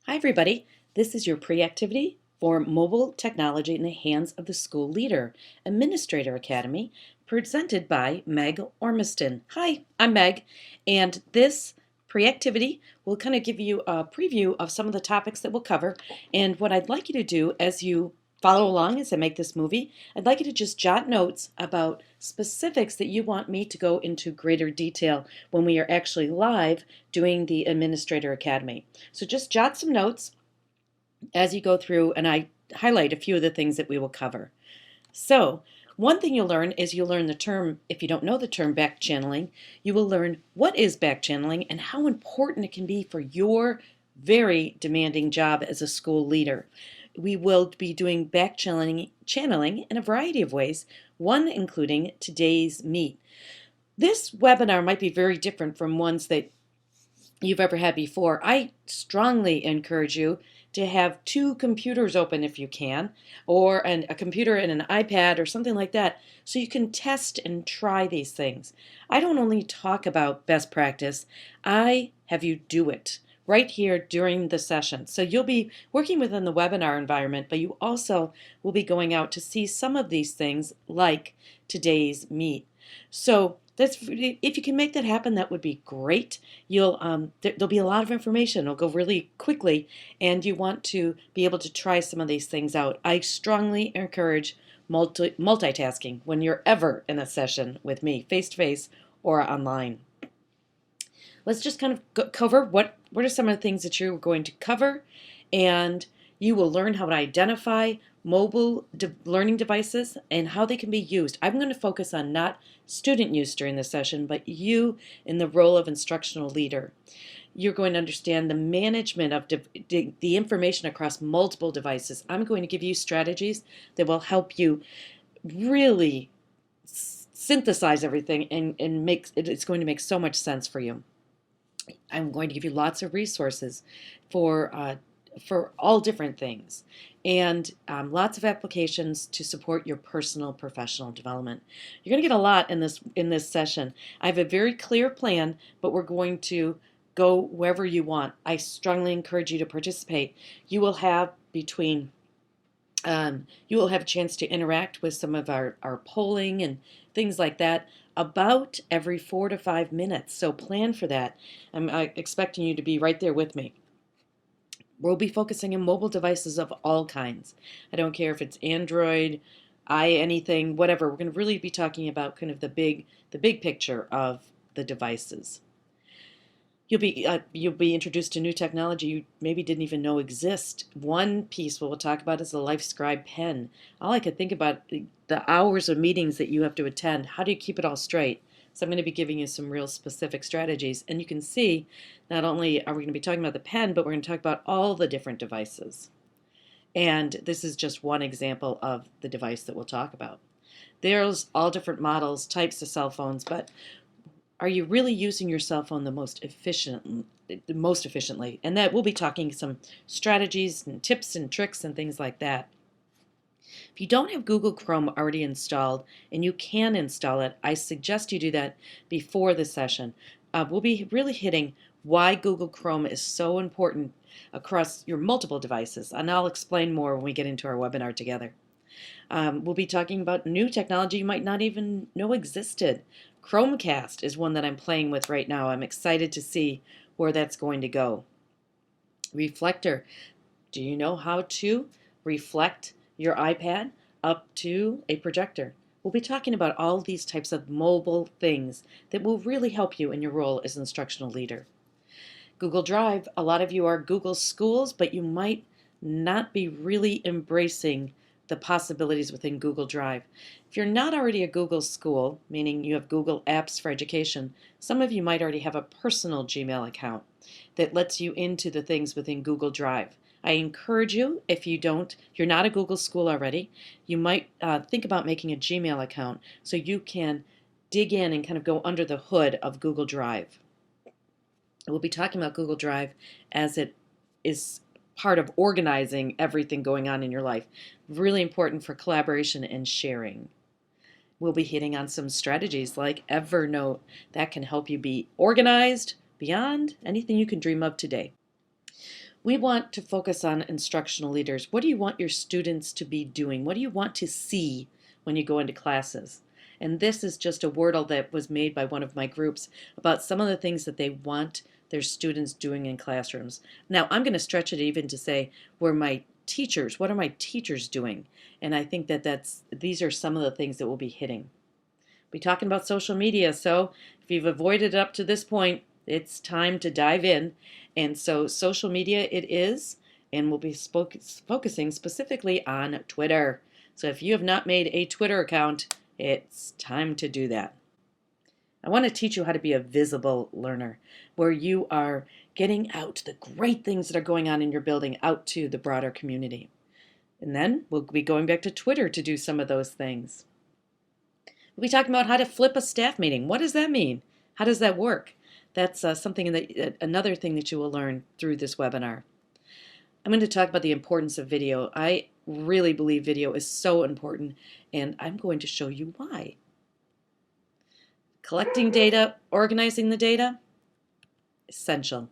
Hi everybody, this is your pre-activity for mobile technology in the hands of the school leader, Administrator Academy, presented by Meg Ormiston. Hi, I'm Meg, and this pre-activity will kind of give you a preview of some of the topics that we'll cover. And what I'd like you to do as you follow along as I make this movie, I'd like you to just jot notes about specifics that you want me to go into greater detail when we are actually live doing the Administrator Academy. So just jot some notes as you go through, and I highlight a few of the things that we will cover. So one thing you'll learn is you'll learn the term, if you don't know the term back channeling, you will learn what is back channeling and how important it can be for your very demanding job as a school leader. We will be doing back channeling in a variety of ways, one including today's meet. This webinar might be very different from ones that you've ever had before. I strongly encourage you to have two computers open if you can, or a computer and an iPad or something like that, so you can test and try these things. I don't only talk about best practice, I have you do it right here during the session. So you'll be working within the webinar environment, but you also will be going out to see some of these things like today's meet. So if you can make that happen, that would be great. There'll be a lot of information. It'll go really quickly, and you want to be able to try some of these things out. I strongly encourage multitasking when you're ever in a session with me, face to face or online. Let's just kind of cover what are some of the things that you're going to cover, and you will learn how to identify mobile learning devices and how they can be used. I'm going to focus on not student use during this session, but you in the role of instructional leader. You're going to understand the management of the information across multiple devices. I'm going to give you strategies that will help you really synthesize everything and it's going to make so much sense for you. I'm going to give you lots of resources for all different things, and lots of applications to support your personal professional development. You're going to get a lot in this session. I have a very clear plan, but we're going to go wherever you want. I strongly encourage you to participate. You will have a chance to interact with some of our polling and things like that about every 4 to 5 minutes. So plan for that. I'm expecting you to be right there with me. We'll be focusing on mobile devices of all kinds. I don't care if it's Android, anything, whatever. We're going to really be talking about kind of the big picture of the devices. You'll be introduced to new technology you maybe didn't even know exist. One piece we'll talk about is the LifeScribe pen. All I could think about the hours of meetings that you have to attend. How do you keep it all straight? So I'm going to be giving you some real specific strategies. And you can see, not only are we going to be talking about the pen, but we're going to talk about all the different devices. And this is just one example of the device that we'll talk about. There's all different models, types of cell phones, but are you really using your cell phone the most efficiently? And that we'll be talking some strategies and tips and tricks and things like that. If you don't have Google Chrome already installed, and you can install it, I suggest you do that before the session. We'll be really hitting why Google Chrome is so important across your multiple devices, and I'll explain more when we get into our webinar together. We'll be talking about new technology you might not even know existed. Chromecast is one that I'm playing with right now. I'm excited to see where that's going to go. Reflector. Do you know how to reflect your iPad up to a projector? We'll be talking about all these types of mobile things that will really help you in your role as instructional leader. Google Drive. A lot of you are Google schools, but you might not be really embracing the possibilities within Google Drive. If you're not already a Google school, meaning you have Google Apps for Education, some of you might already have a personal Gmail account that lets you into the things within Google Drive. I encourage you, if you're not a Google school already, you might think about making a Gmail account so you can dig in and kind of go under the hood of Google Drive. We'll be talking about Google Drive as it is part of organizing everything going on in your life. Really important for collaboration and sharing. We'll be hitting on some strategies like Evernote that can help you be organized beyond anything you can dream of today. We want to focus on instructional leaders. What do you want your students to be doing? What do you want to see when you go into classes? And this is just a wordle that was made by one of my groups about some of the things that they want their students doing in classrooms. Now, I'm going to stretch it even to say, what are my teachers doing? And I think that these are some of the things that we'll be hitting. We'll be talking about social media, so if you've avoided it up to this point, it's time to dive in. And so social media it is, and we'll be focusing specifically on Twitter. So if you have not made a Twitter account, it's time to do that. I want to teach you how to be a visible learner, where you are getting out the great things that are going on in your building out to the broader community. And then we'll be going back to Twitter to do some of those things. We'll be talking about how to flip a staff meeting. What does that mean? How does that work? That's another thing that you will learn through this webinar. I'm going to talk about the importance of video. I really believe video is so important, and I'm going to show you why. Collecting data, organizing the data, essential.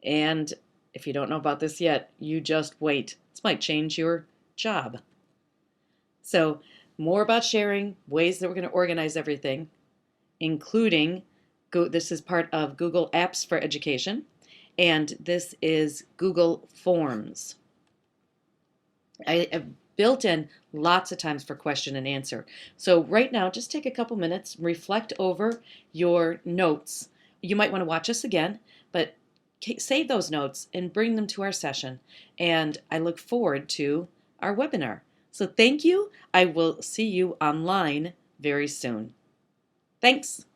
And if you don't know about this yet, you just wait. This might change your job. So more about sharing, ways that we're going to organize everything, including this is part of Google Apps for Education, and this is Google Forms. I have built in lots of times for question and answer. So right now, just take a couple minutes, reflect over your notes. You might want to watch us again, but save those notes and bring them to our session. And I look forward to our webinar. So thank you. I will see you online very soon. Thanks.